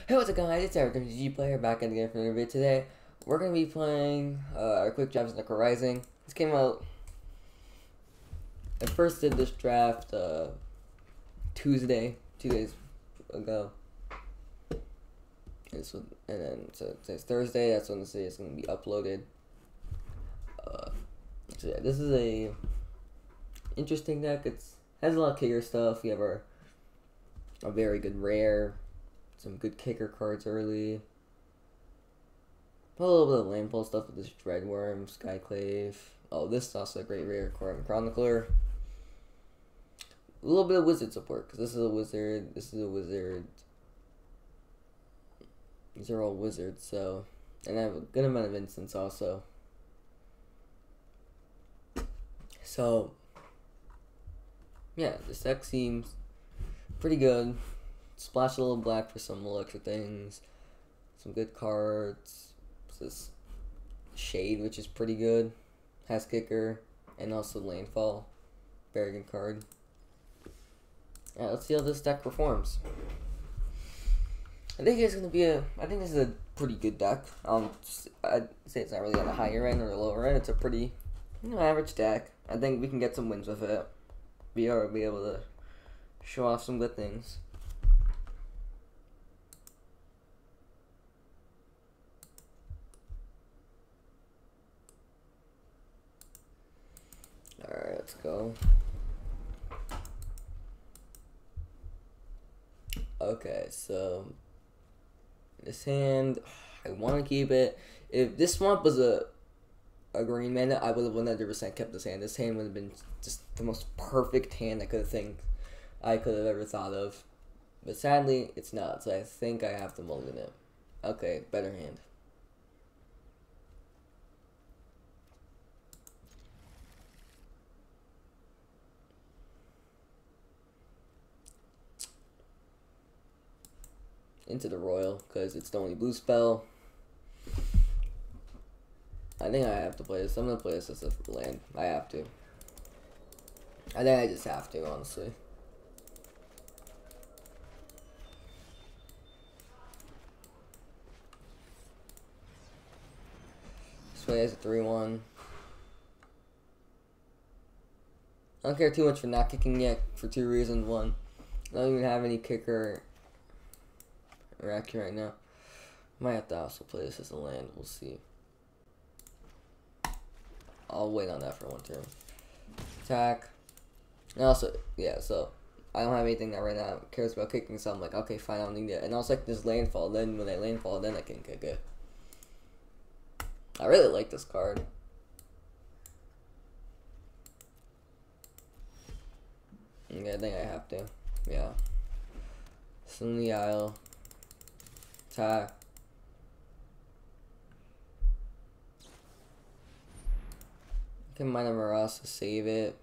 Hey, what's up guys, it's Eric, MTG player, back at again for another video. Today, we're going to be playing our quick draft Zendikar Rising. This came out, I first did this draft Tuesday, 2 days ago. And then today's Thursday, that's when this video is going to be uploaded. So yeah, this is a interesting deck. Has a lot of kicker stuff. We have a very good rare. Some good kicker cards early. A little bit of landfall stuff with this Dreadworm, Skyclave. Oh, this is also a great rare card, Chronicler. A little bit of wizard support, because this is a wizard, this is a wizard. These are all wizards, so. And I have a good amount of instants also. So, yeah, this deck seems pretty good. Splash a little black for some little extra things. Some good cards. This Shade, which is pretty good. Has kicker. And also landfall. Very good card. Yeah, let's see how this deck performs. I think it's gonna be I think this is a pretty good deck. I'd say it's not really on the higher end or the lower end. It's a pretty, average deck. I think we can get some wins with it. Be able to show off some good things. Alright, let's go. Okay, so this hand, I want to keep it. If this swamp was a green mana, I would have 100% kept this hand. This hand would have been just the most perfect hand I could have ever thought of. But sadly, it's not, so I think I have to mulligan it. Okay, better hand. Into the Royal, because it's the only blue spell. I think I have to play this. I'm going to play this as a land. I have to. I think I just have to, honestly. This play as a 3-1. I don't care too much for not kicking yet for two reasons. One, I don't even have any kicker or accurate right now. Might have to also play this as a land. We'll see. I'll wait on that for one turn. Attack. And also, yeah, so I don't have anything that right now cares about kicking, so I'm like, okay, fine, I don't need it. And also, like, this landfall. Then when I landfall, then I can kick it. I really like this card. Yeah, I think I have to. Yeah. Swim the Isle. Attack. Can mine a Marasa, save it.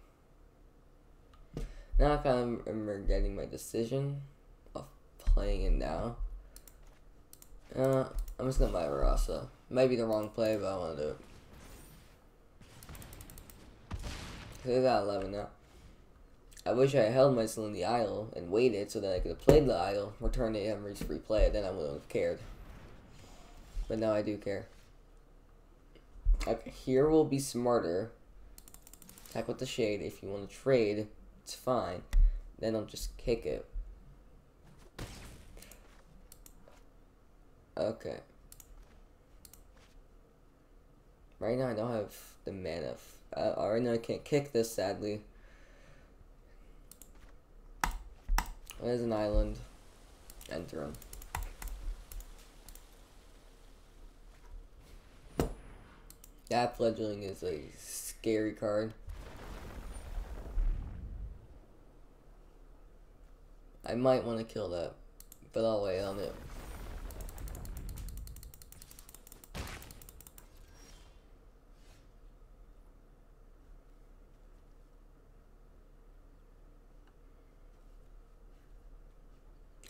Now I kind of am regretting my decision of playing it now. I'm just gonna buy Marasa. Might be the wrong play, but I want to do it. Cause I got 11 now. I wish I held my still in the Isle and waited so that I could have played the Isle, returned it, and reached replay it. Then I wouldn't have cared. But now I do care. Okay, here will be smarter. Attack with the Shade. If you want to trade, it's fine. Then I'll just kick it. Okay. Right now I don't have the mana. Right now I can't kick this, sadly. There's an island. Enter him. That Fledgling is a scary card. I might want to kill that, but I'll wait on it.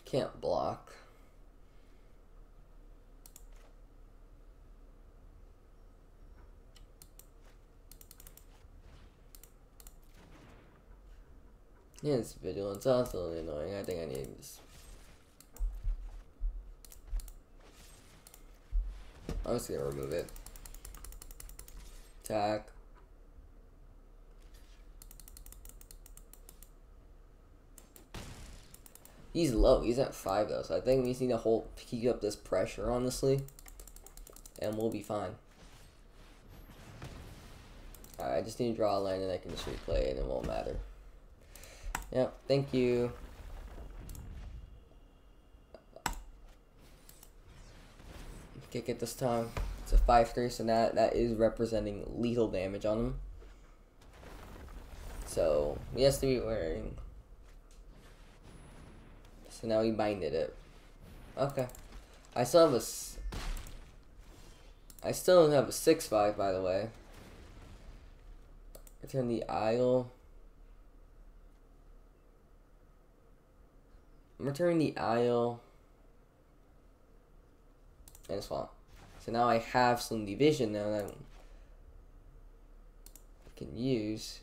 Can't block. Yeah, it's vigilance. Also annoying. I think I need this. I'm just gonna remove it. Attack. He's low. He's at 5 though, so I think we just need to keep up this pressure, honestly, and we'll be fine. Alright, I just need to draw a land and I can just replay it and it won't matter. Yep, thank you. Kick it this time. It's a 5/3, so that is representing lethal damage on him. So he has to be wearing. So now he binded it. Okay. I still have a 6/5, by the way. Return the Isle. I'm returning the Isle and Swamp. So now I have some division now that I can use.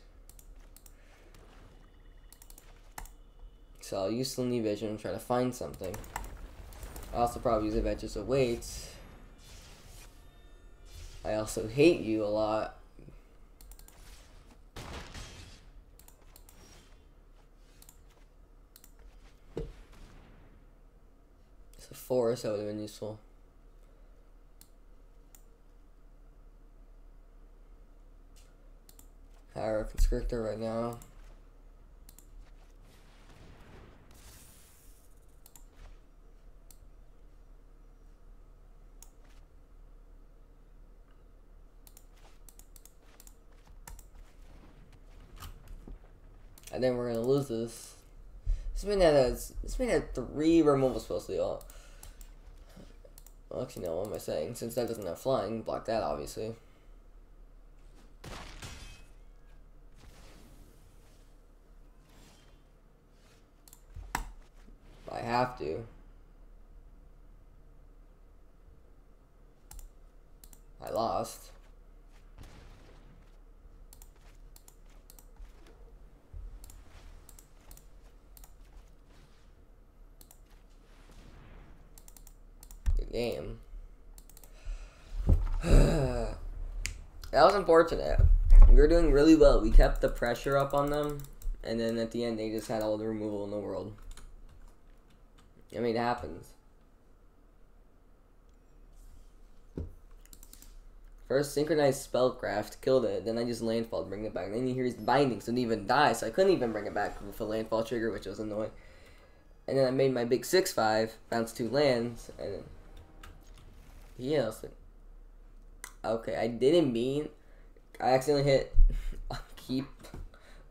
So I'll use some division and try to find something. I'll also probably use Adventures of Weights. I also hate you a lot. It's a forest, that would have been useful. Hire a conscriptor right now. And then we're gonna lose this. This man had 3 removal spells to all. Well, actually, no. What am I saying? Since that doesn't have flying, block that obviously. I have to. I lost. Good game. That was unfortunate. We were doing really well. We kept the pressure up on them, and then at the end they just had all the removal in the world. I mean, it happens. First, synchronized spellcraft, killed it. Then I just landfall to bring it back. And then you hear his binding, so it didn't even die. So I couldn't even bring it back with a landfall trigger, which was annoying. And then I made my big 6/5, bounced 2 lands, and then yeah, I was like, okay, I didn't mean. I accidentally hit keep,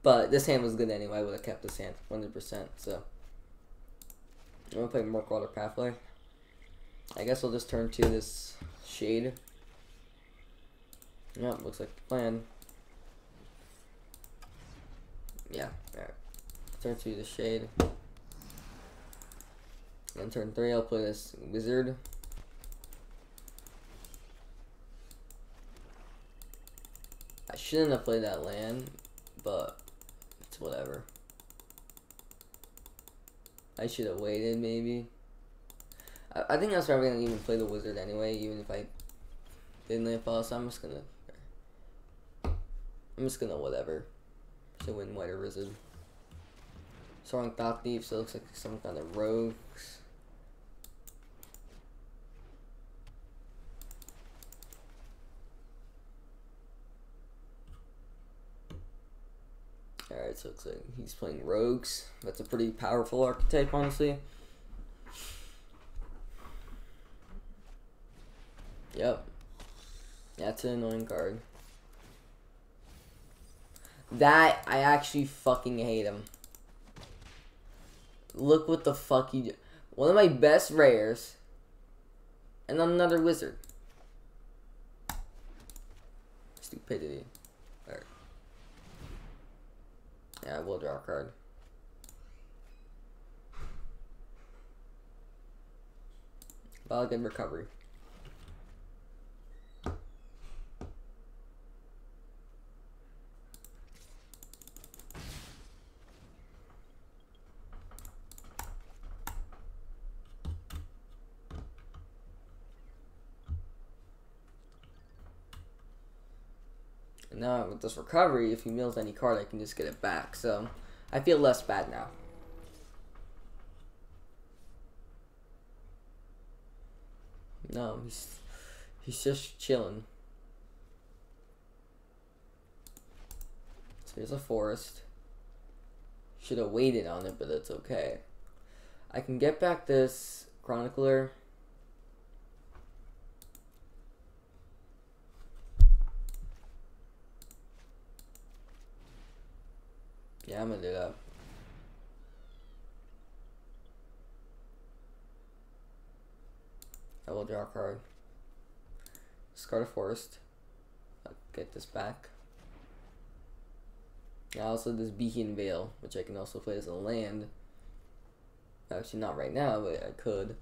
but this hand was good anyway. I would have kept this hand 100%. So I'm gonna play Murk Water Pathway. I guess we'll just turn to this Shade. Yep, looks like the plan. Yeah, alright. Turn 2 the Shade. And turn 3 I'll play this Wizard. I shouldn't have played that land, but it's whatever. I should have waited maybe. I think that's probably gonna even play the Wizard anyway, even if I didn't landfall, so I'm just gonna whatever. So win White or Wizard. Soaring Thought Thief, so it looks like some kind of rogues. Alright, so it looks like he's playing rogues. That's a pretty powerful archetype, honestly. Yep. That's an annoying card. That, I actually fucking hate him. Look what the fuck he did. One of my best rares. And another wizard. Stupidity. Alright. Yeah, I will draw a card. Balagan Recovery. now with this recovery, if he mills any card, I can just get it back. So I feel less bad now. No, he's just chilling. So here's a forest. Should have waited on it, but it's okay. I can get back this Chronicler. Yeah, I'm gonna do that. I will draw a card. Discard a forest. I'll get this back. Now also this Beacon Vale, which I can also play as a land. Actually not right now, but I could.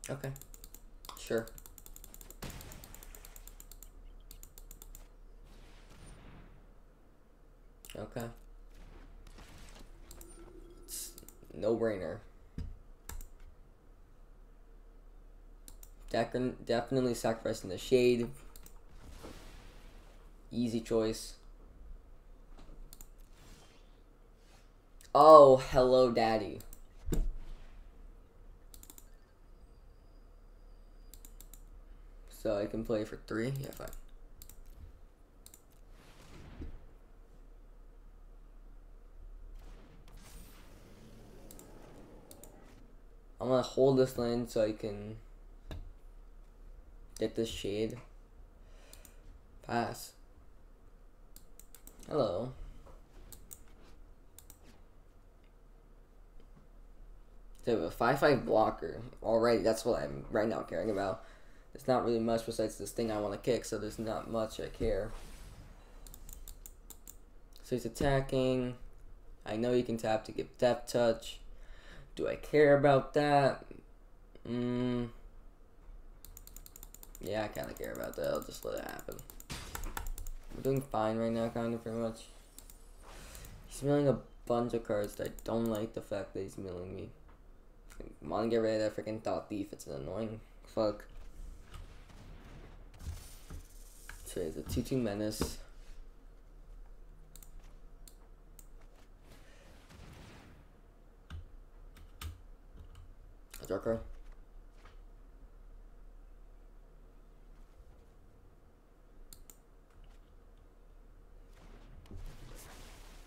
Okay. Sure. Okay. It's no brainer. Definitely sacrificing the shade. Easy choice. Oh, hello, daddy. So I can play for 3? Yeah, fine. I'm gonna hold this land so I can get this shade. Pass. Hello. So a 5/5 blocker. Alright, that's what I'm right now caring about. There's not really much besides this thing I want to kick, so there's not much I care. So he's attacking. I know you can tap to give Death Touch. Do I care about that? Yeah, I kind of care about that. I'll just let it happen. We're doing fine right now, kind of, pretty much. He's milling a bunch of cards that I don't like the fact that he's milling me. I want to get rid of that freaking Thought Thief. It's an annoying fuck. So he's a 2/2 menace. A draw card.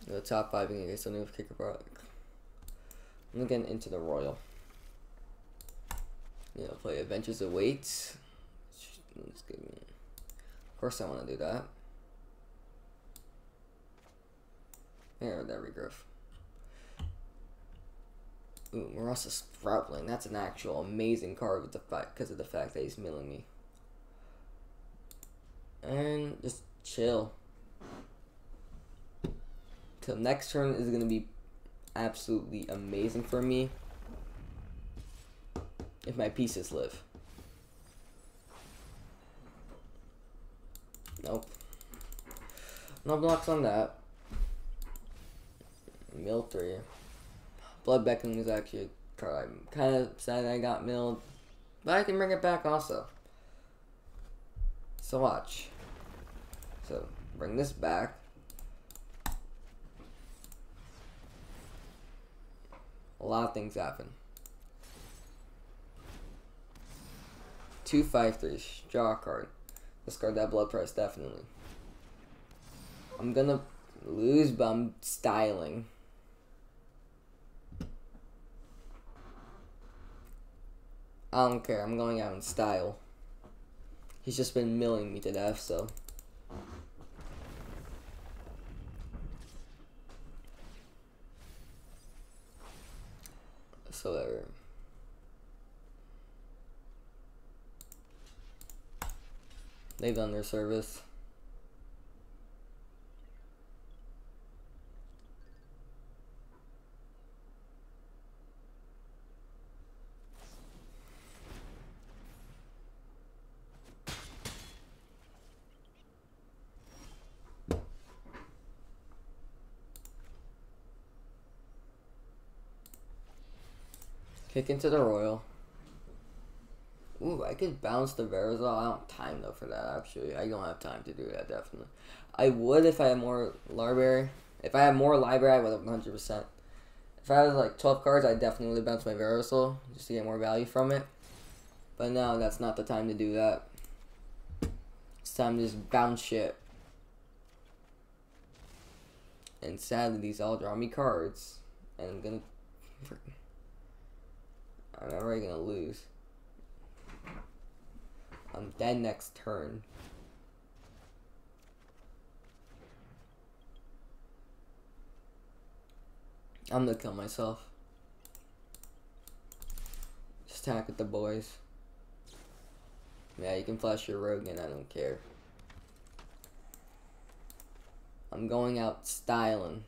The top 5 in case I need to kick a product. I'm gonna get into the Royal. You know, play Adventures Awaits. Let's give me. Of course, I want to do that. There, that regrowth. Ooh, Marasa Sproutling. That's an actual amazing card with the fact because of the fact that he's milling me. And just chill. Till next turn is gonna be absolutely amazing for me. If my pieces live. Nope. No blocks on that. Mill 3. Blood Beckoning is actually a card I'm kind of sad I got milled. But I can bring it back also. So watch. So bring this back. A lot of things happen. 2 5/3. Draw a card. Discard that Blood Price, definitely. I'm gonna lose, but I'm styling. I don't care. I'm going out in style. He's just been milling me to death, so. So there. They've done their service. Kick into the Royal. Ooh, I could bounce the Verizon. I don't have time though for that, actually. I don't have time to do that, definitely. I would if I had more library. If I had more library, I would have 100%. If I had like 12 cards, I definitely would have bounced my Verizon just to get more value from it. But no, that's not the time to do that. It's time to just bounce shit. And sadly, these all draw me cards. And I'm already gonna lose. I'm dead next turn. I'm gonna kill myself. Just attack with the boys. Yeah, you can flash your rogue and I don't care. I'm going out styling.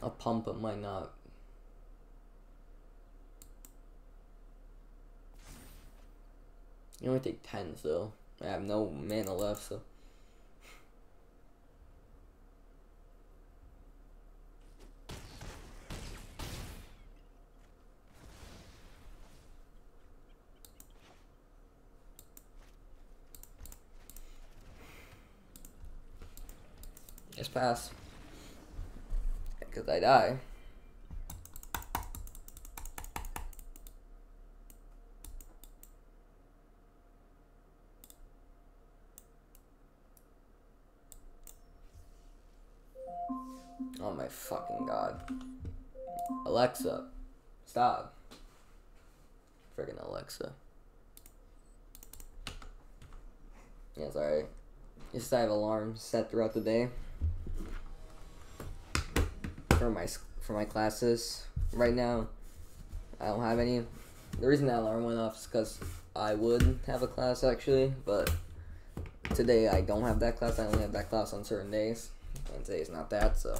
I'll pump it, might not. You only take 10s though. I have no mana left, so. Just pass. Because I die. Oh my fucking god. Alexa, stop. Friggin' Alexa. Yeah, it's alright. Just I have alarms set throughout the day for my classes. Right now, I don't have any. The reason that alarm went off is because I would have a class actually, but today I don't have that class. I only have that class on certain days, and today's not that, so.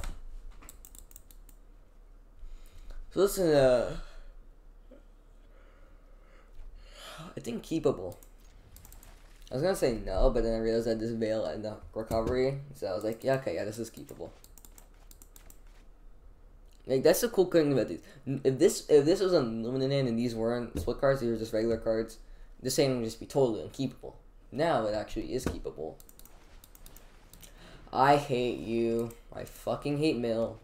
So listen, I think keepable. I was gonna say no, but then I realized that this veil and the recovery, so I was like, yeah, okay, yeah, this is keepable. Like that's the cool thing about these. If this was unlimited and these weren't split cards, these were just regular cards, this thing would just be totally unkeepable. Now it actually is keepable. I hate you. I fucking hate Mill.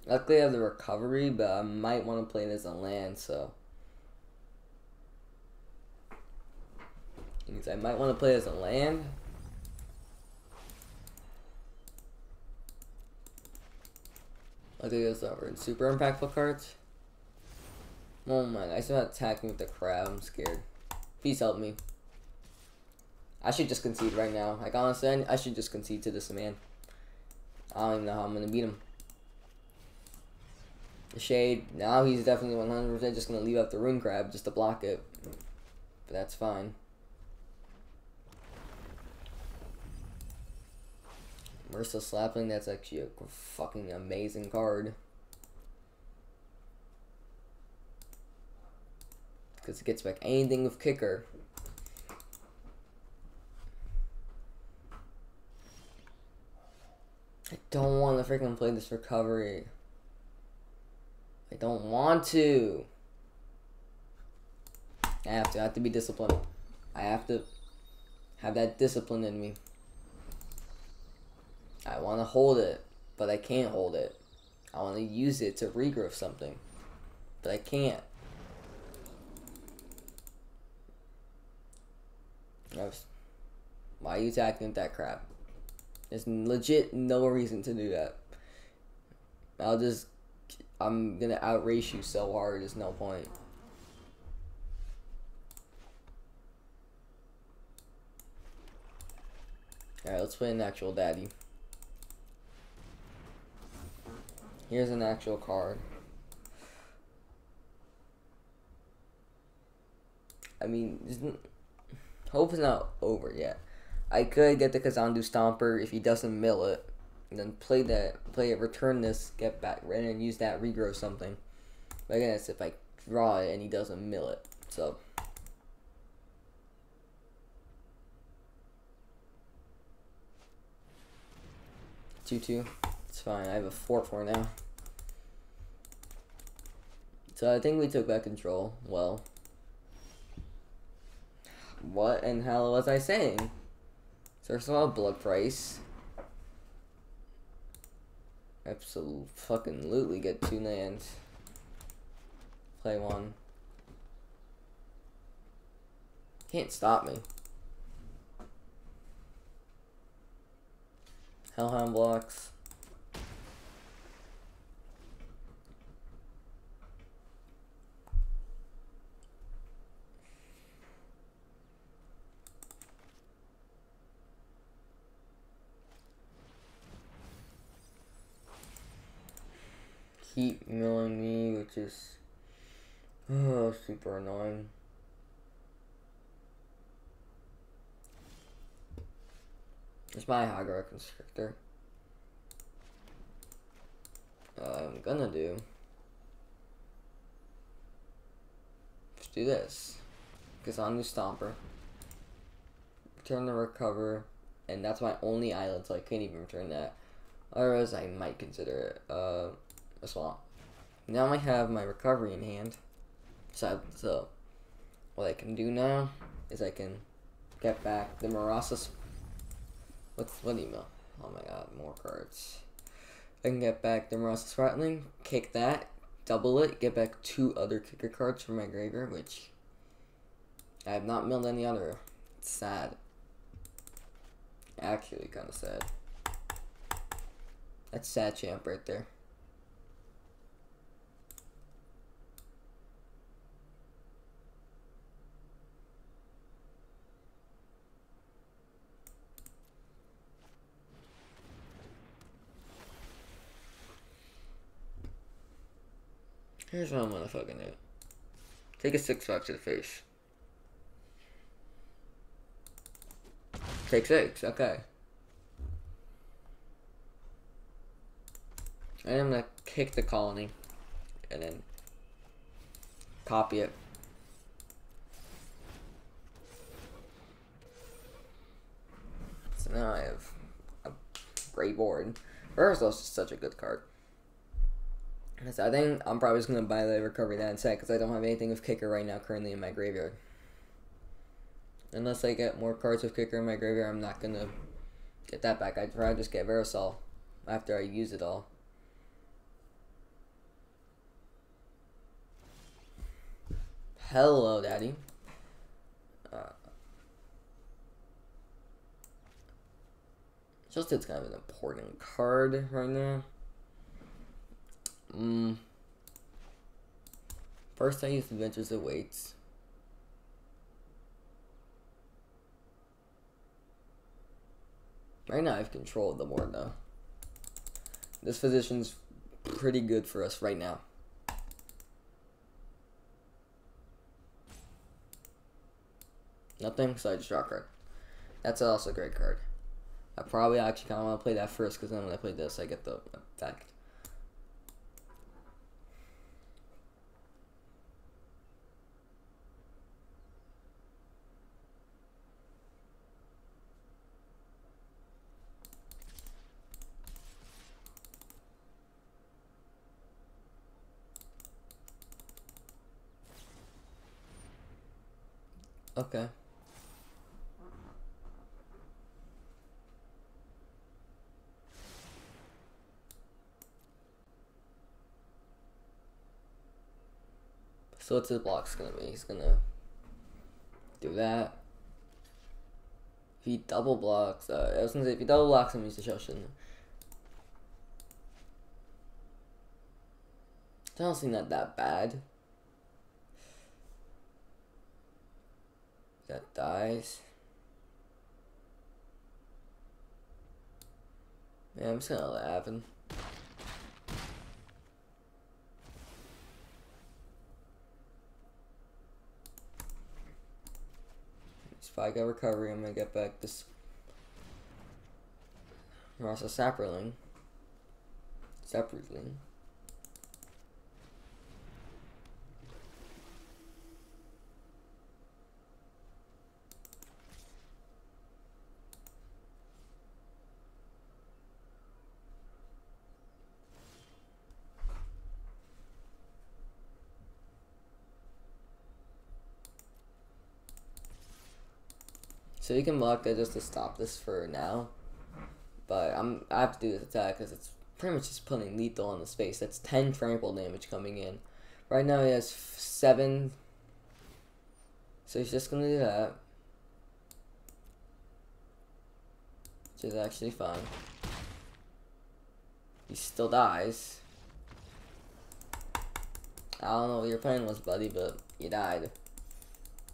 Luckily I have the recovery, but I might want to play it as a land, so. Means I might want to play it as a land. Luckily those are super impactful cards. Oh my, I still have attacking with the crab. I'm scared. Please help me. I should just concede right now. Like honestly, I should just concede to this man. I don't even know how I'm gonna beat him. The Shade, now he's definitely 100% just gonna leave out the Rune Crab just to block it. But that's fine. Merciless Slapling, that's actually a fucking amazing card. Because it gets back anything with Kicker. I don't want to freaking play this recovery. I don't want to. I have to be disciplined. I have to have that discipline in me. I want to hold it, but I can't hold it. I want to use it to regrowth something, but I can't. Why are you attacking with that crap? There's legit no reason to do that. I'm gonna outrace you so hard, there's no point. Alright, let's play an actual daddy. Here's an actual card. I mean, hope is not over yet. I could get the Kazandu Stomper if he doesn't mill it. and then play it, return this, get back, and then use that, regrow something. But again, it's if I draw it and he doesn't mill it. So 2/2. It's fine. I have a 4/4 now. So I think we took back control. Well, what in hell was I saying? First of all, blood price. Absolutely fucking lootly get 2 lands. Play 1. Can't stop me. Hellhound blocks. Keep milling me, which is super annoying. It's my Hagar Constrictor. I'm gonna do. Let's do this. Because I'm the Stomper. Return the Recover. And that's my only island, so I can't even return that. Otherwise, I might consider it a swamp. Now I have my Recovery in hand. So what I can do now is I can get back the Marasas. What email? Oh my god, more cards. I can get back the Marasas Rattling, kick that, double it, get back 2 other kicker cards from my graveyard, which I have not milled any other. It's sad. Actually, kind of sad. That's sad champ right there. Here's what I'm gonna fucking do. Take a 6/5 to the face. Take 6, okay. And I'm gonna kick the colony. And then copy it. So now I have a great board. Ursul's just such a good card. So I think I'm probably just going to buy the Recovery that instead because I don't have anything with Kicker right now currently in my graveyard. Unless I get more cards with Kicker in my graveyard, I'm not going to get that back. I'd rather just get Verisol after I use it all. Hello, Daddy. Just it's kind of an important card right now. First I used Adventures of Waits. Right now I have control of the board though. This position's pretty good for us right now. Nothing, so I just draw a card. That's also a great card. I probably actually kind of want to play that first because then when I play this I get the effect. Okay. So what's his block's gonna be? He's gonna do that. If he double blocks, I was gonna say if he double blocks him, he's the Shoshin. Doesn't seem that bad. That dies. Yeah, I'm just gonna let it happen. If I get Recovery, I'm gonna get back this. Rasa Sapperling. Sapperling. So you can block that just to stop this for now. But I have to do this attack because it's pretty much just putting lethal on his face. That's 10 trample damage coming in. Right now he has 7. So he's just going to do that. Which is actually fine. He still dies. I don't know what your plan was, buddy, but you died.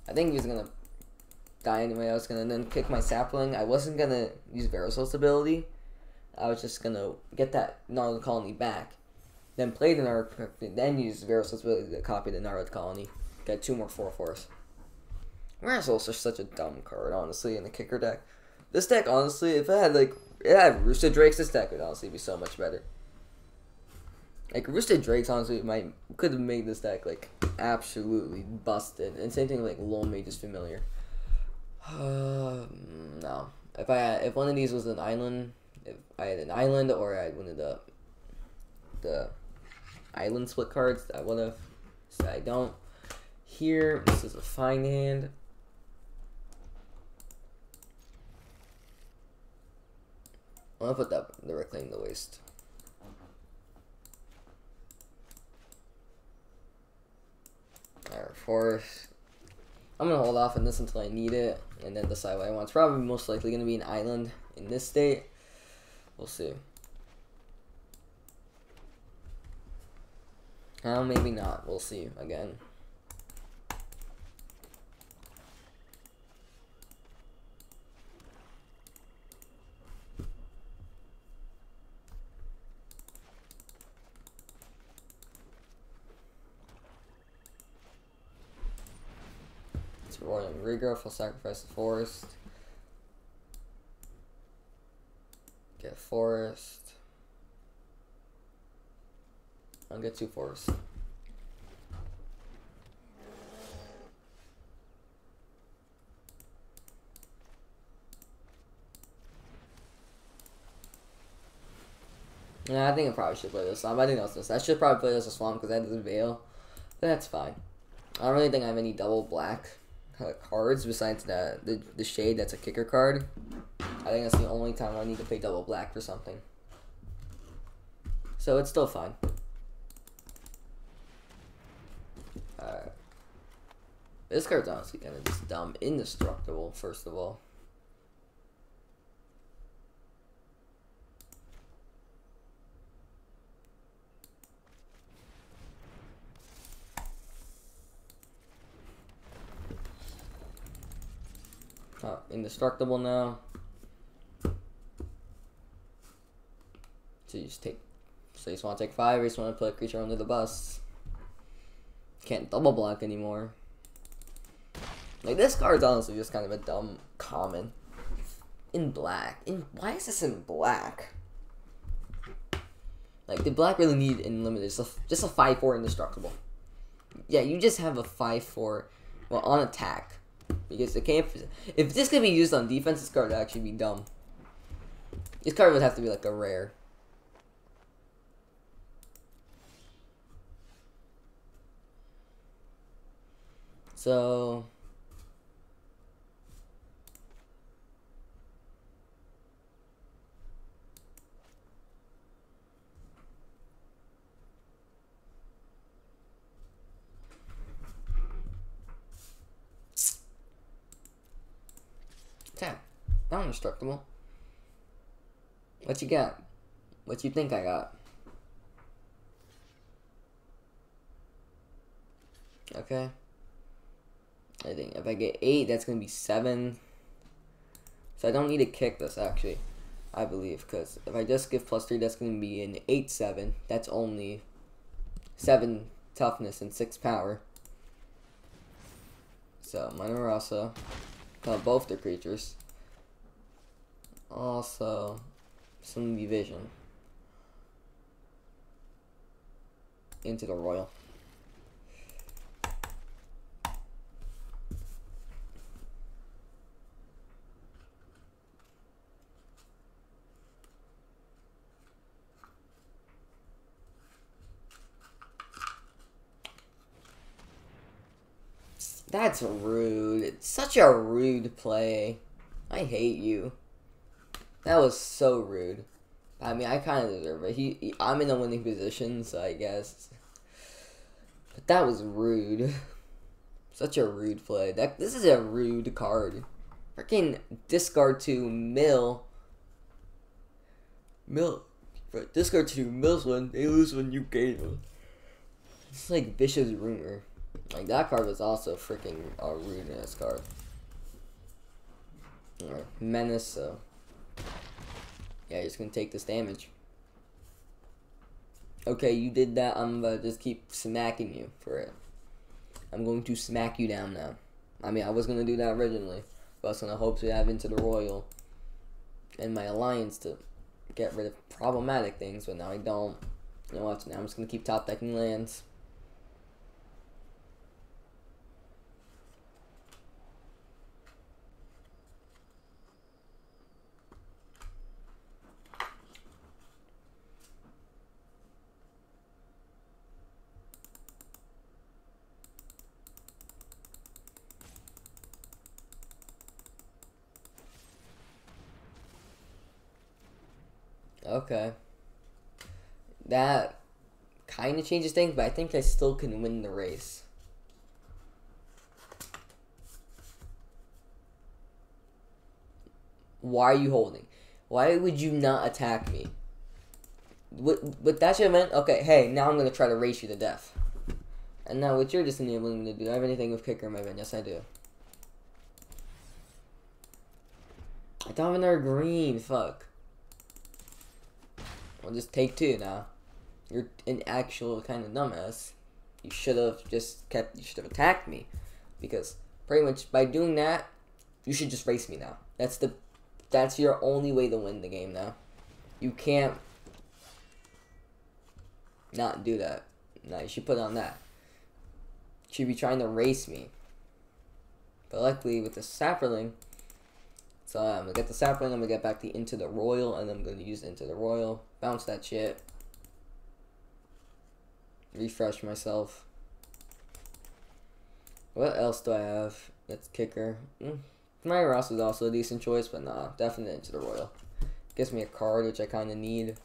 I think he was going to die anyway. I was gonna then pick my sapling. I wasn't gonna use Verisol's ability. I was just gonna get that Gnarled Colony back, then play the Gnarled, then use Verisol's ability to copy the Gnarled Colony. Get 2 more 4/4s. Verisol's just such a dumb card, honestly, in the kicker deck. This deck, honestly, if it had Rooster Drakes, this deck would honestly be so much better. Like Rooster Drakes, honestly, could have made this deck like absolutely busted. And same thing like Lone Mage's Familiar. No. If one of these was an island, if I had an island or I had one of the island split cards, I would have. So I don't. Here, this is a fine hand. I'm gonna put the Reclaim the Waste. Alright, Forest. I'm gonna hold off on this until I need it, and then decide what I want. It's probably most likely gonna be an island in this state. We'll see. Maybe not. We'll see again. Royal Regrowth will sacrifice the forest. Get forest. I'll get 2 forests. Yeah, I think I probably should play this Swamp. I think that's this. I should probably play this as Swamp because that doesn't Veil. But that's fine. I don't really think I have any double black cards besides the Shade. That's a kicker card. I think that's the only time I need to play double black for something. So it's still fine. Alright. This card's honestly kind of just dumb. Indestructible, first of all. Indestructible now. So you just take. So you just want to take 5, or you just want to put a creature under the bus. Can't double block anymore. Like this card's honestly just kind of a dumb common. In black. Why is this in black? Like did black really need unlimited? Just a 5/4 indestructible. Yeah, you just have a 5/4. Well, on attack. Because it can't. If this could be used on defense, this card would actually be dumb. This card would have to be like a rare. So. Tap. Non-destructible. What you got? What you think I got? Okay. I think if I get 8, that's going to be 7. So I don't need to kick this, actually. I believe. Because if I just give +3, that's going to be an 8/7. That's only 7 toughness and 6 power. So, Minorasa. Both their creatures. Also, some division into the royal. That's rude. It's such a rude play. I hate you. That was so rude. I mean, I kind of deserve it. I'm in a winning position, so I guess. But that was rude. Such a rude play. This is a rude card. Freaking discard to mill. Discard to mills when they lose when you gain them. It's like Vicious Rumor. Like, that card was also freaking a rude-ass card. Alright, Menace, so... yeah, you're just gonna take this damage. Okay, you did that, I'm gonna just keep smacking you for it. I'm going to smack you down now. I mean, I was gonna do that originally, but I was gonna hope to have Into the Royal and my alliance to get rid of problematic things, but now I don't. You know what, now I'm just gonna keep top decking lands. Okay. That kind of changes things, but I think I still can win the race. Why are you holding? Why would you not attack me? What that should have meant, okay, hey, now I'm going to try to race you to death. And now what you're just enabling me to do, I have anything with kicker in my bin? Yes, I do. I don't have another green, fuck. I'll just take two now. You're an actual kind of dumbass. You should have you should have attacked me. Because pretty much by doing that, you should just race me now. That's your only way to win the game now. You can't not do that. No, you should put on that. You should be trying to race me. But luckily with the Sapperling, so I'm going to get the Sapling, I'm going to get back Into the Royal, and I'm going to use Into the Royal. Bounce that shit. Refresh myself. What else do I have? That's kicker. My Ross is also a decent choice, but nah, definitely Into the Royal. Gives me a card, which I kind of need.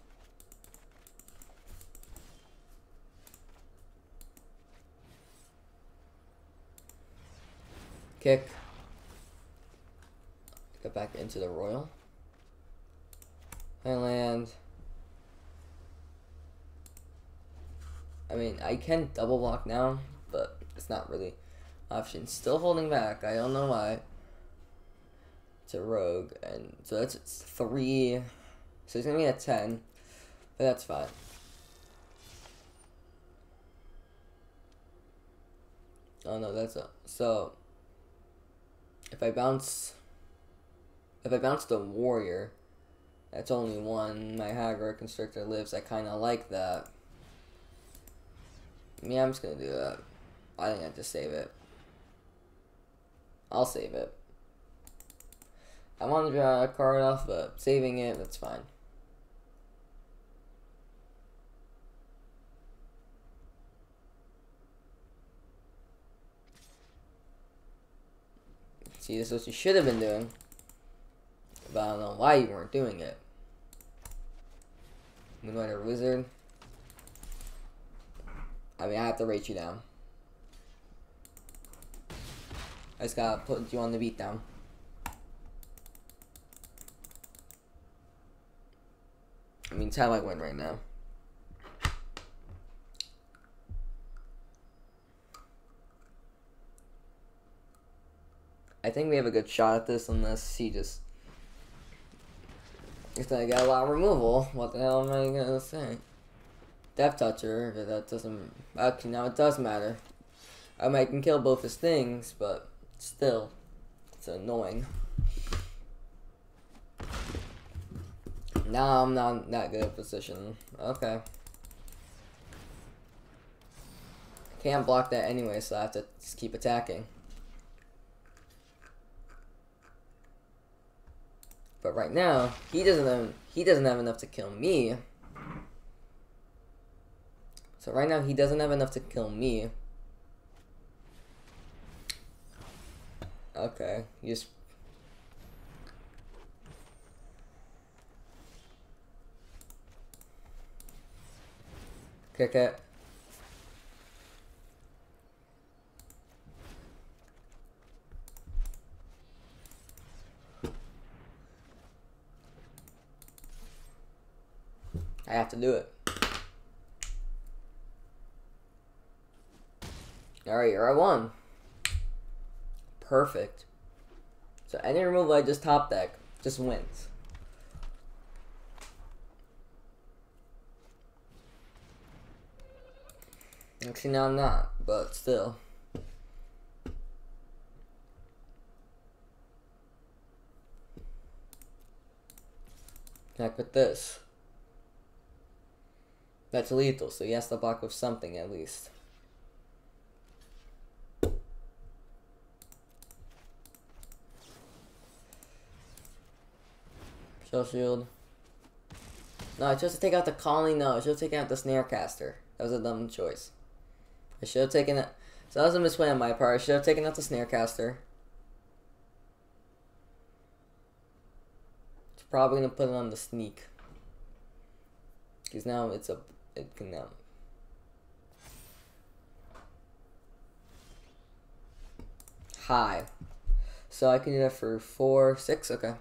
Kick. Get back Into the Royal. I land. I mean, I can double block now, but it's not really an option. Still holding back. I don't know why. It's a rogue, and so that's 3. So it's gonna be a 10, but that's fine. Oh no, that's a so. If I bounce the warrior, that's only 1. My Hagar Constrictor lives. I kind of like that. Yeah, I'm just gonna do that. I think I just save it. I'll save it. I want to draw a card off, but saving it, that's fine. See, this is what you should have been doing. But I don't know why you weren't doing it. Moonlighter Wizard. I mean, I have to rate you down. I just gotta put you on the beatdown. I mean, it's how I win right now. I think we have a good shot at this unless he just... He's gonna get a lot of removal. What the hell am I gonna say? Death Toucher, that doesn't... Actually, now it does matter. I mean, I can kill both his things, but still, it's annoying. Now I'm not in that good of a position. Okay. Can't block that anyway, so I have to just keep attacking. But right now, he doesn't have enough to kill me. So right now he doesn't have enough to kill me. Okay, you just kick it. I have to do it. Alright, you're at 1. Perfect. So any removal I just top deck just wins. Actually, no, I'm not, but still. Connect with this. That's lethal, so he has to block with something at least. Shell shield. No, I chose to take out the colony. No, I should have taken out the Snarecaster. That was a dumb choice. I should have taken it. So that was a misplay on my part. I should have taken out the Snarecaster. It's probably gonna put it on the sneak. Because now it can now. High. So I can do that for 4, 6, okay.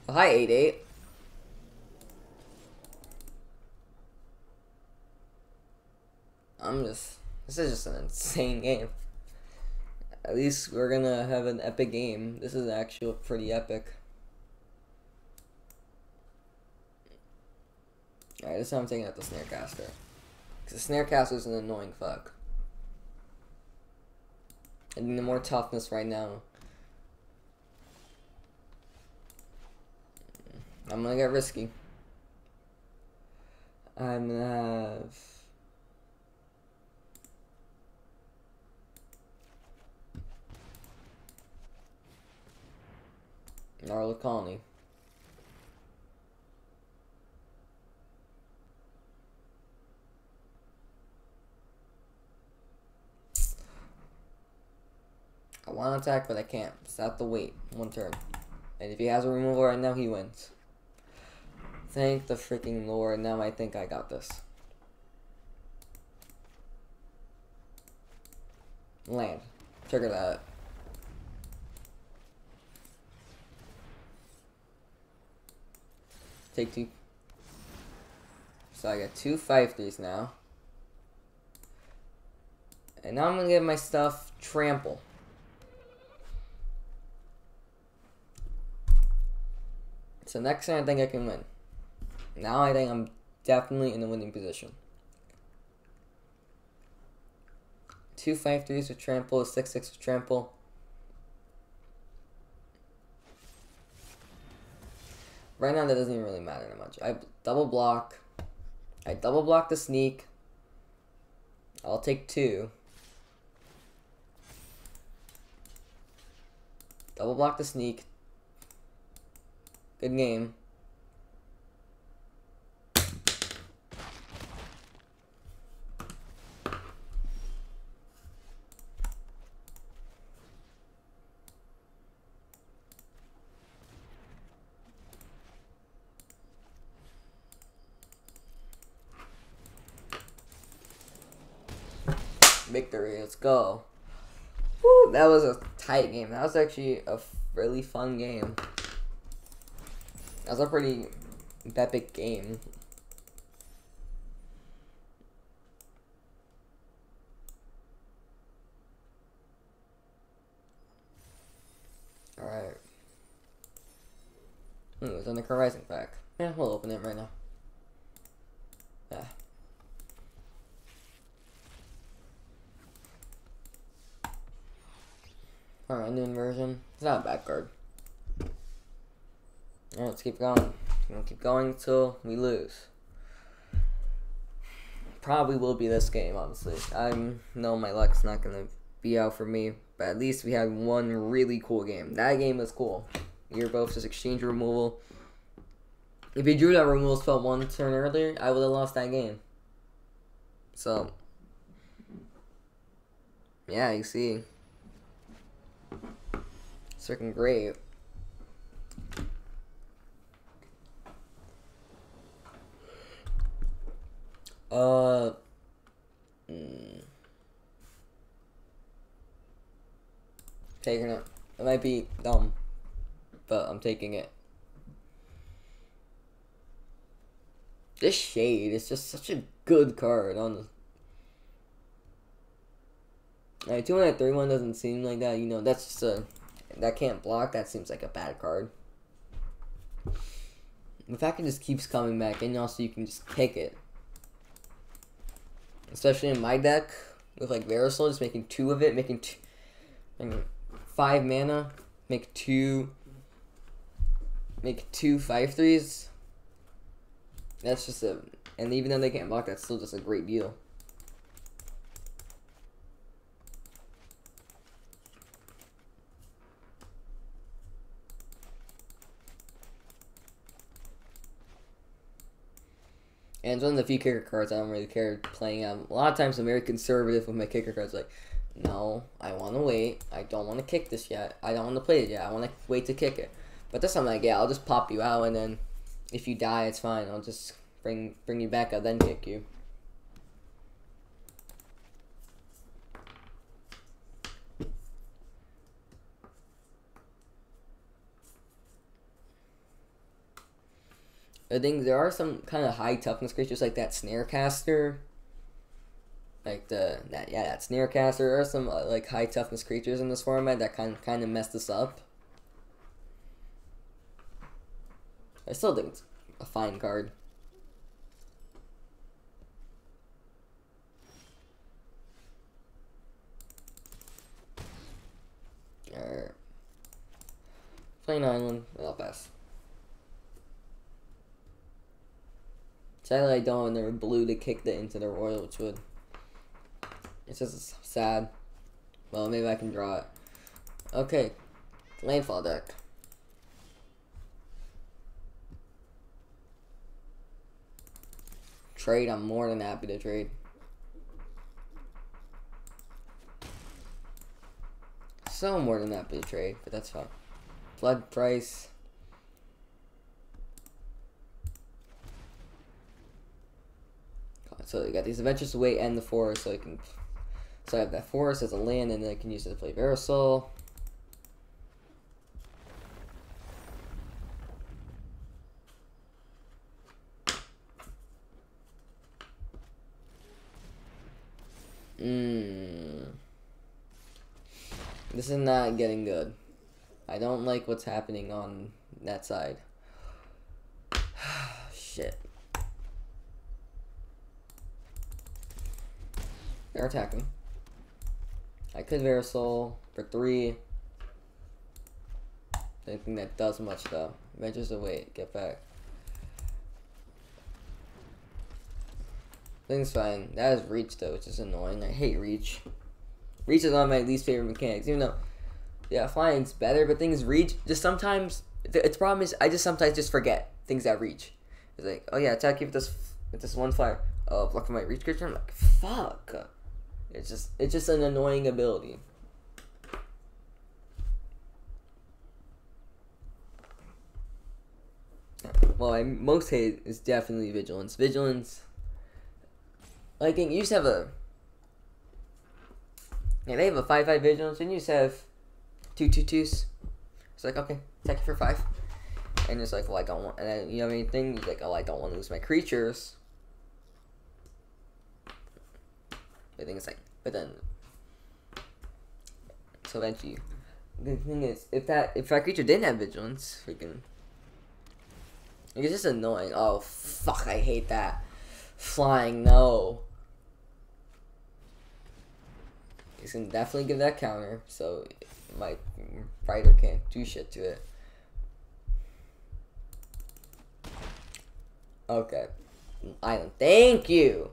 So high 8/8. This is just an insane game. At least we're gonna have an epic game. This is actually pretty epic. Alright, this time I'm taking out the Snarecaster. Because the Snarecaster is an annoying fuck. I need more toughness right now. I'm gonna get risky. I'm gonna have... Gnarly Colony. I want to attack, but I can't. So I have to wait 1 turn. And if he has a removal right now, he wins. Thank the freaking Lord. Now I think I got this. Land. Trigger that. Take 2. So I got 2 5/3s now. And now I'm going to give my stuff Trample. So next turn I think I can win. Now I think I'm definitely in the winning position. 2 5/3s with Trample, 6/6 with Trample. Right now that doesn't even really matter that much. I double block. I double block the sneak. I'll take 2. Double block the sneak. Good game. Victory, let's go. Woo, that was a tight game. That was actually a really fun game. That was a pretty epic game. Alright. It's on the Rising pack. Yeah, we'll open it right now. Yeah. Alright, new inversion. It's not a bad card. Alright, let's keep going. We'll keep going until we lose. Probably will be this game, honestly. I know my luck's not gonna be out for me, but at least we had one really cool game. That game was cool. You're both just exchange removal. If you drew that removal spell one turn earlier, I would have lost that game. So, yeah, you see. It's freaking great. Taking it. It might be dumb, but I'm taking it. This Shade is just such a good card on the. Alright, 2-3-1 doesn't seem like that. You know, that's just a. That can't block. That seems like a bad card. The fact it just keeps coming back, and also you can just kick it. Especially in my deck, with like Verisol, just making 2 of it, making 5 mana, make 2 5/3s. That's just a, and even though they can't block, that's still just a great deal. And it's one of the few kicker cards I don't really care playing out. A lot of times I'm very conservative with my kicker cards. Like, no, I want to wait. I don't want to kick this yet. I don't want to play it yet. I want to wait to kick it. But this time, like, yeah, I'll just pop you out, and then if you die, it's fine. I'll just bring you back up, then kick you. I think there are some kind of high toughness creatures like that Snarecaster. Like that Snarecaster. There are some like high toughness creatures in this format that kind of messed us up. I still think it's a fine card. Alright. Plain Island, I'll pass. Sadly, I don't have another blue to kick that into the Royal, which would. It's just sad. Well, maybe I can draw it. Okay, landfall deck. Trade, I'm more than happy to trade. So more than happy to trade, but that's fine. Flood price. So you got these Adventures Away and the Forest, so I can. So I have that Forest as a land, and then I can use it to play Verisol. This is not getting good. I don't like what's happening on that side. Shit. They're attacking. I could Verisol for 3. I don't think that does much though. Adventures Away, get back. Thing's fine. That is Reach though, which is annoying. I hate Reach. Reach is one of my least favorite mechanics, even though, yeah, flying's better, but things Reach, just sometimes, its problem is, I just sometimes just forget things that Reach. It's like, oh yeah, attack you with this one flyer. Oh, block for my Reach creature? I'm like, fuck. It's just an annoying ability. Well, I most hate is definitely Vigilance. Vigilance, like, you used to have a. Yeah, they have a 5/5 Vigilance, and you just have 2/2/2s. It's like, okay, attack you for 5. And it's like, well, I don't want. And then you have anything? He's like, oh, I don't want to lose my creatures. I think it's like, but then. So eventually, the thing is, if that creature didn't have Vigilance, freaking. It's just annoying. Oh, fuck, I hate that. Flying, no. He's gonna definitely give that counter, so my fighter can't do shit to it. Okay. Island. Thank you.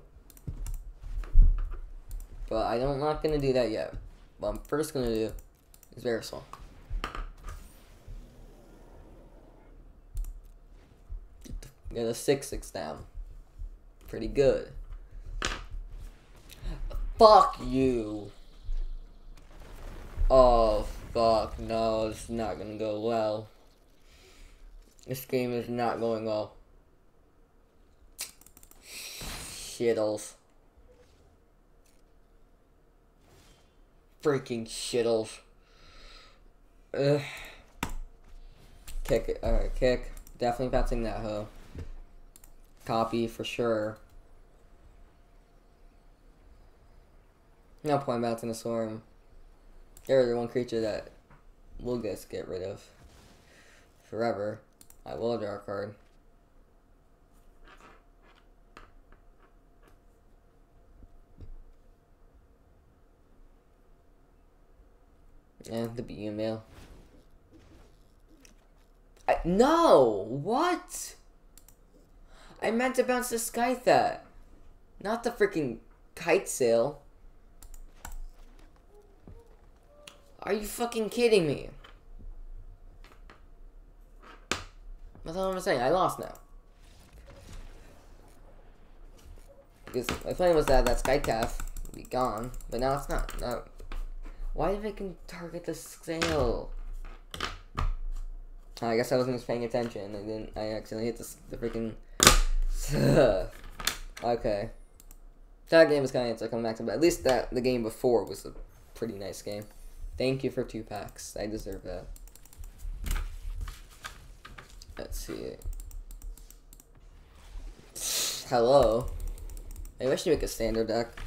But I'm not gonna do that yet. What I'm first gonna do is Verisol. Get a 6/6 down. Pretty good. Fuck you. Oh, fuck. No, it's not gonna go well. This game is not going well. Shittles. Freaking shittles. Ugh. Kick it. Alright, kick. Definitely bouncing that hoe. Copy for sure. No point bouncing a storm. There's the one creature that we'll just get rid of. Forever. I will draw a card. And the B email. No! What? I meant to bounce the Skythat. Not the freaking kite sail. Are you fucking kidding me? That's all I'm saying. I lost now. Because my plan was that Skycalf would be gone, but now it's not. Now, why did it can target the sail? I guess I wasn't just paying attention. I accidentally hit the freaking. Okay. That game was kind of anticlimactic, but at least the game before was a pretty nice game. Thank you for 2 packs. I deserve that. Let's see. Hello. Maybe I should make a standard deck.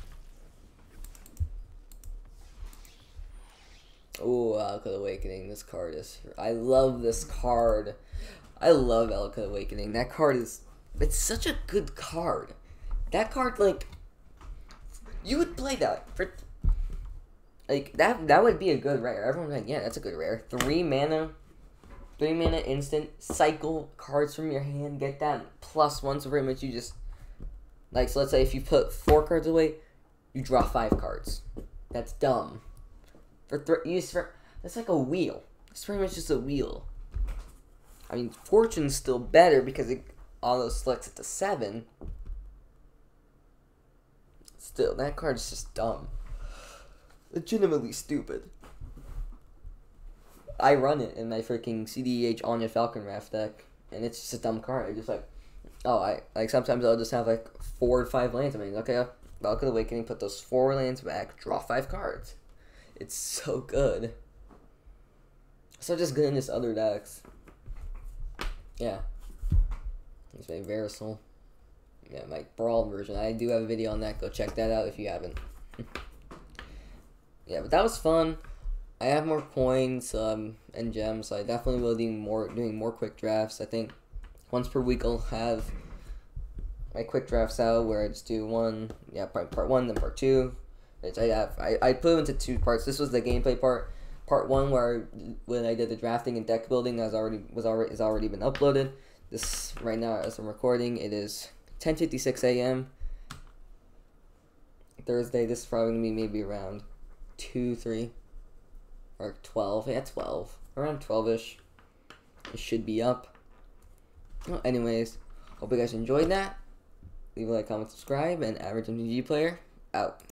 Ooh, Alchemist Awakening. This card is... I love this card. I love Alchemist Awakening. That card is... It's such a good card. That card, like... You would play that for... Like, that would be a good rare. Everyone's like, yeah, that's a good rare. 3 mana instant, cycle cards from your hand, get that +1, so pretty much you just, like, so let's say if you put 4 cards away, you draw 5 cards. That's dumb. That's like a wheel. It's pretty much just a wheel. I mean, Fortune's still better because it auto selects it to 7. Still, that card's just dumb. Legitimately stupid. I run it in my freaking CDH Anya Falcon Raft deck, and it's just a dumb card. I just sometimes I'll just have like 4 or 5 lands. I mean, okay, Valkyrie Awakening, put those 4 lands back, draw 5 cards. It's so good. So just good in this other decks. Yeah. It's my Verisol. Yeah, my Brawl version. I do have a video on that. Go check that out if you haven't. Yeah, but that was fun. I have more coins and gems, so I definitely will be doing more quick drafts. I think once per week I'll have my quick drafts out where I just do part 1, then part 2. Which I put it into 2 parts. This was the gameplay part. Part 1 when I did the drafting and deck building has already been uploaded. This right now as I'm recording, it is 10:56 a.m. Thursday. This is probably gonna be maybe around 2, 3, or 12. Yeah, 12. Around 12ish. It should be up. Well, anyways, hope you guys enjoyed that. Leave a like, comment, subscribe, and Average MTG Player out.